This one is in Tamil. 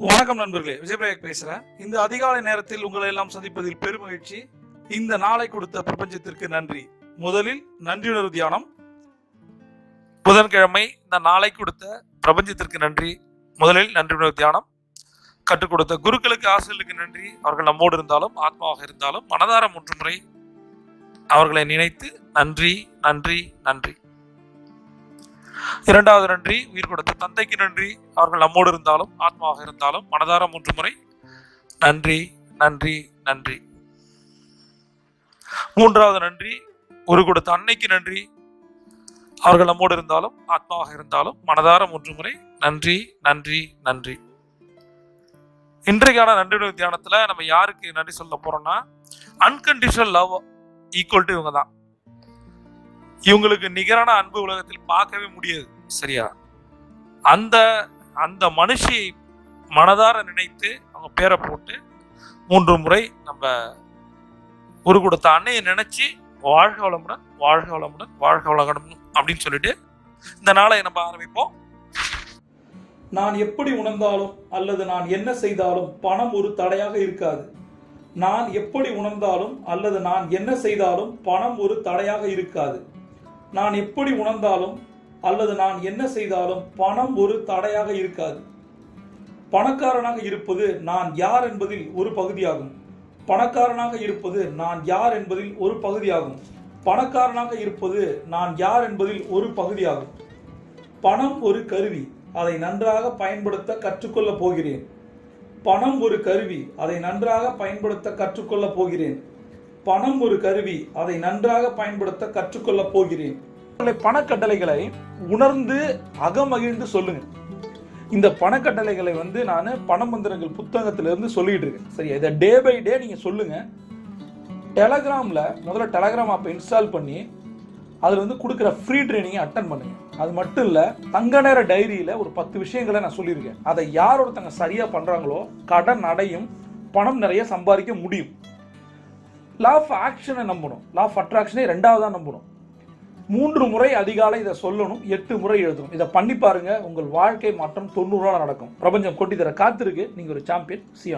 வணக்கம் நண்பர்களே, விஜயபிரேக் பேசுறேன். இந்த அதிகாலை நேரத்தில் உங்களை எல்லாம் சந்திப்பதில் பெருமகிழ்ச்சி. இந்த நாளை கொடுத்த பிரபஞ்சத்திற்கு நன்றி. முதலில் நன்றியுணர்வு தியானம். புதன்கிழமை இந்த நாளை கொடுத்த பிரபஞ்சத்திற்கு நன்றி. முதலில் நன்றியுணர்வு தியானம். கற்றுக் கொடுத்த குருக்களுக்கு, ஆசிரியர்களுக்கு நன்றி. அவர்கள் நம்மோடு இருந்தாலும் ஆத்மாவாக இருந்தாலும் மனதார 3 முறை அவர்களை நினைத்து நன்றி நன்றி நன்றி. இரண்டாவது நன்றி, உயிர் கொடுத்த தந்தைக்கு நன்றி. அவர்கள் நம்மோடு இருந்தாலும் ஆத்மாவாக இருந்தாலும் மனதார 3 முறை நன்றி நன்றி நன்றி. மூன்றாவது நன்றி, உயிர் கொடுத்த அன்னைக்கு நன்றி. அவர்கள் நம்மோடு இருந்தாலும் ஆத்மாவாக இருந்தாலும் மனதார 3 முறை நன்றி நன்றி நன்றி. இன்றைக்கான நன்றி தியானத்துல நம்ம யாருக்கு நன்றி சொல்ல போறோம்னா, அன்கண்டிஷனல் லவ் ஈக்குவல் டு இவங்க தான். இவங்களுக்கு நிகரான அன்பு உலகத்தில் பார்க்கவே முடியாது. சரியா? அந்த அந்த மனுஷியை மனதார நினைத்து அவங்க பேரை போட்டு 3 முறை நம்ம ஒரு கொடுத்த அன்னையை நினைச்சு வாழ்க வளமுடன் வாழ்க வளமுடன் வாழ்க வளமுடன் அப்படின்னு சொல்லிட்டு இந்த நாளை நம்ம ஆரம்பிப்போம். நான் எப்படி உணர்ந்தாலும் அல்லது நான் என்ன செய்தாலும் பணம் ஒரு தடையாக இருக்காது. நான் எப்படி உணர்ந்தாலும் அல்லது நான் என்ன செய்தாலும் பணம் ஒரு தடையாக இருக்காது. நான் எப்படி உணர்ந்தாலும் அல்லது நான் என்ன செய்தாலும் பணம் ஒரு தடையாக இருக்காது. பணக்காரனாக இருப்பது நான் யார் என்பதில் ஒரு பகுதியாகும். பணக்காரனாக இருப்பது நான் யார் என்பதில் ஒரு பகுதியாகும். பணக்காரனாக இருப்பது நான் யார் என்பதில் ஒரு பகுதியாகும். பணம் ஒரு கருவி, அதை நன்றாக பயன்படுத்த கற்றுக்கொள்ள போகிறேன். பணம் ஒரு கருவி, அதை நன்றாக பயன்படுத்த கற்றுக்கொள்ள போகிறேன். பணம் ஒரு கருவி, அதை நன்றாக பயன்படுத்த கற்றுக்கொள்ள போகிறேன். பணக்கட்டளைகளை உணர்ந்து அகமகிழ்ந்து சொல்லுங்க. இந்த பணக்கட்டளைகளை நான் பணமந்திரங்கள் புத்தகத்திலிருந்து சொல்லிட்டு இருக்கேன். சரி, இதை டே பை டே நீங்க சொல்லுங்க. டெலகிராம்ல முதல்ல டெலகிராம் ஆப்பை இன்ஸ்டால் பண்ணி அதில் கொடுக்குற ஃப்ரீ ட்ரைனிங்கை அட்டன் பண்ணுங்க. அது மட்டும் இல்லை, தங்க நேர டைரியில ஒரு 10 விஷயங்களை நான் சொல்லியிருக்கேன். அதை யார் ஒருத்தங்க சரியா பண்றாங்களோ கடன் அடையும், பணம் நிறைய சம்பாதிக்க முடியும். லா ஆஃப் ஆக்ஷனை நம்பணும், லா ஆஃப் அட்ராக்ஷனை 2வதா நம்பணும். 3 முறை அதிகாலை இதை சொல்லணும், 8 முறை எழுதணும். இதை பண்ணி பாருங்க, உங்கள் வாழ்க்கை மாற்றம் 90 நடக்கும். பிரபஞ்சம் கொட்டி தர காத்திருக்கு. நீங்க ஒரு சாம்பியன். சி.